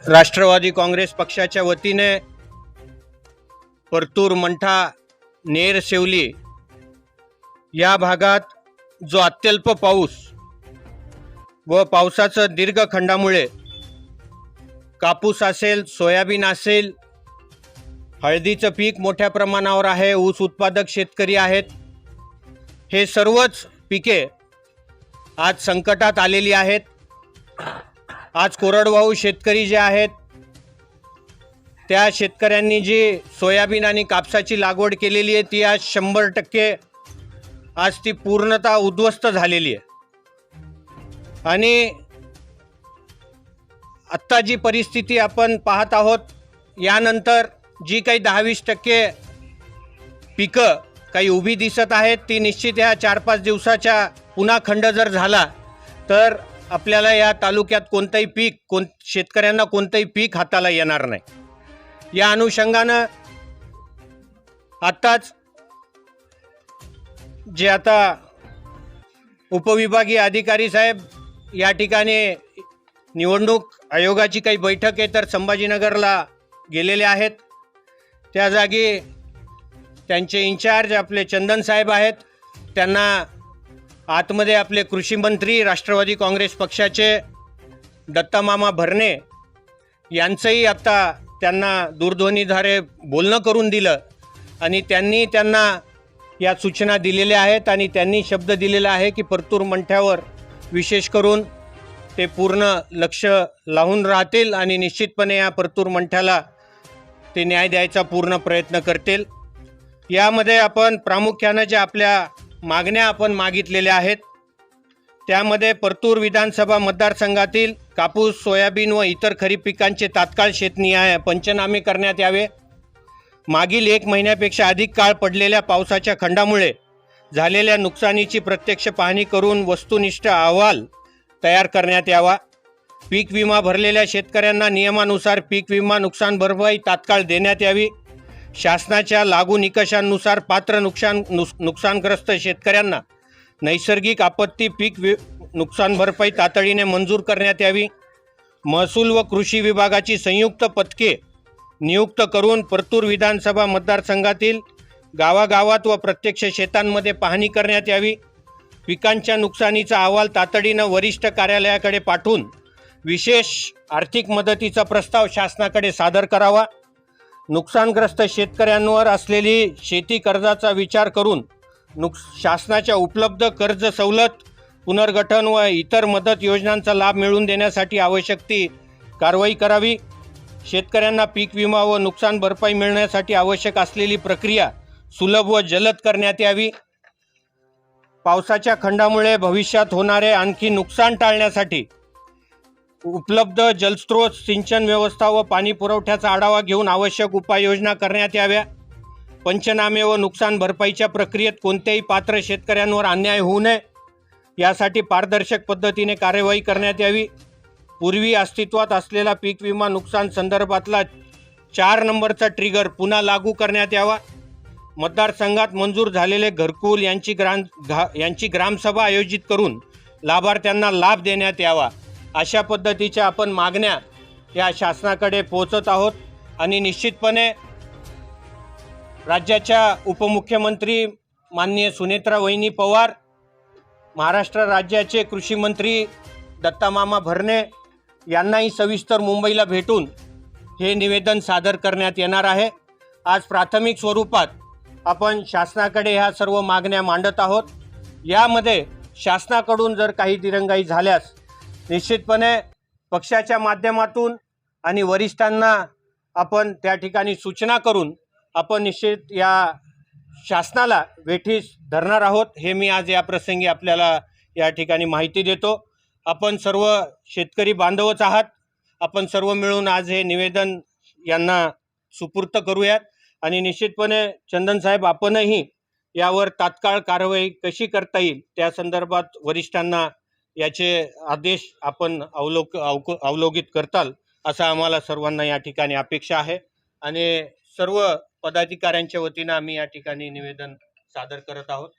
राष्ट्रवादी काँग्रेस पक्षाच्या वतीने परतूर, मंठा, नेर, शेवली या भागात जो अत्यल्प पाऊस व पावसाचं दीर्घ खंडामुळे कापूस असेल, सोयाबीन असेल, हळदीचं पीक मोठ्या प्रमाणावर आहे, ऊस उत्पादक शेतकरी आहेत, हे सर्वच पिके आज संकटात आलेली आहेत। आज कोरडवाहू शेतकरी जे आहेत त्या शेतकऱ्यांनी जी सोयाबीन आणि कापसाची लागवड केलेली आहे ती आज 100% आज ती पूर्णतः उद्ध्वस्त झालेली आहे। आणि आत्ता जी परिस्थिती आपण पाहत आहोत, यानंतर जी काही 10-20% पिकं काही उभी दिसत आहेत ती निश्चित ह्या 4-5 दिवसाच्या पुन्हा खंड जर झाला तर आपल्याला या तालुक्यात कोणतंही पीक शेतकऱ्यांना कोणतंही पीक हाताला येणार नाही। या अनुषंगानं आत्ताच जे आता उपविभागीय अधिकारी साहेब या ठिकाणी निवडणूक आयोगाची काही बैठक आहे तर संभाजीनगरला गेलेले आहेत। त्या जागी त्यांचे इंचार्ज आपले चंदन साहेब आहेत, त्यांना आतमध्ये आपले कृषी मंत्री राष्ट्रवादी काँग्रेस पक्षाचे दत्तामामा भरणे यांचंही आता त्यांना दूरध्वनीद्वारे बोलणं करून दिलं आणि त्यांना या सूचना दिलेल्या आहेत आणि त्यांनी शब्द दिलेला आहे की परतूर मंठ्यावर विशेष करून ते पूर्ण लक्ष लावून राहतील आणि निश्चितपणे या परतूर मंठ्याला ते न्याय द्यायचा पूर्ण प्रयत्न करतील। यामध्ये आपण प्रामुख्याने ज्या आपल्या मागण्या आपण मागितलेल्या आहेत त्यामध्ये परतूर विधानसभा मतदारसंघातील कापूस, सोयाबीन व इतर खरीप पिकांचे तात्काळ शेतनिहाय पंचनामे करण्यात यावे। मागील 1 महिन्यापेक्षा अधिक काळ पडलेल्या पावसाच्या खंडामुळे झालेल्या नुकसानीची प्रत्यक्ष पाहणी करून वस्तुनिष्ठ अहवाल तयार करण्यात यावा। पीक विमा भरलेल्या शेतकऱ्यांना नियमानुसार पीक विमा नुकसान भरपाई तात्काळ देण्यात यावी। शासनाच्या लागू निकषांनुसार पात्र नुकसानग्रस्त शेतकऱ्यांना नैसर्गिक आपत्ती पीक नुकसान भरपाई तातडीने मंजूर करण्यात यावी। महसूल व कृषी विभागाची संयुक्त पथके नियुक्त करून परतूर विधानसभा मतदारसंघातील गावागावात व प्रत्यक्ष शेतांमध्ये पाहणी करण्यात यावी। पिकांच्या नुकसानीचा अहवाल तातडीनं वरिष्ठ कार्यालयाकडे पाठवून विशेष आर्थिक मदतीचा प्रस्ताव शासनाकडे सादर करावा। नुकसानग्रस्त शेतकऱ्यांवर असलेली शेती कर्जाचा विचार करून शासनाच्या उपलब्ध कर्ज सवलत, पुनर्गठन व इतर मदत योजनांचा लाभ मिळवून देण्यासाठी आवश्यक ती कारवाई करावी। शेतकऱ्यांना पीक विमा व नुकसान भरपाई मिळण्यासाठी आवश्यक असलेली प्रक्रिया सुलभ व जलद करण्यात यावी। पावसाच्या खंडामुळे भविष्यात होणारे आणखी नुकसान टाळण्यासाठी उपलब्ध जलस्रोत, सिंचन व्यवस्था व पाणी पुरवठ्याचा आढावा घेऊन आवश्यक उपाययोजना करण्यात याव्या। पंचनामे व नुकसान भरपाईच्या प्रक्रियेत कोणत्याही पात्र शेतकऱ्यांवर अन्याय होऊ नये यासाठी पारदर्शक पद्धतीने कार्यवाही करण्यात यावी। पूर्वी अस्तित्वात असलेला पीक विमा नुकसान संदर्भातला 4 नंबरचा ट्रिगर पुन्हा लागू करण्यात यावा। मतदारसंघात मंजूर झालेले घरकुल यांची ग्रामसभा आयोजित करून लाभार्थ्यांना लाभ देण्यात यावा। अशा पद्धतीच्या आपण मागण्या या शासनाकडे पोहोचत आहोत आणि निश्चितपणे राज्याच्या उपमुख्यमंत्री माननीय सुनेत्रा वहिनी पवार, महाराष्ट्र राज्याचे कृषी मंत्री दत्तामामा भरणे यांनाही सविस्तर मुंबईला भेटून हे निवेदन सादर करण्यात येणार आहे। आज प्राथमिक स्वरूपात आपण शासनाकडे ह्या सर्व मागण्या मांडत आहोत। यामध्ये शासनाकडून जर काही दिरंगाई झाल्यास निश्चितपणे पक्षाच्या माध्यमातून आणि वरिष्ठांना आपण त्या ठिकाणी सूचना करून आपण निश्चित या शासनाला वेठीस धरणार आहोत, हे मी आज या प्रसंगी आपल्याला या ठिकाणी माहिती देतो। आपण सर्व शेतकरी बांधवच आहात, आपण सर्व मिळून आज हे निवेदन यांना सुपूर्त करूयात आणि निश्चितपणे चंदन साहेब आपणही यावर तात्काळ कारवाई कशी करता येईल त्या संदर्भात वरिष्ठांना याचे आदेश आपण अवलोकित करताल असं आम्हाला सर्वांना या ठिकाणी अपेक्षा आहे आणि सर्व पदाधिकाऱ्यांच्या वतीनं आम्ही या ठिकाणी निवेदन सादर करत आहोत।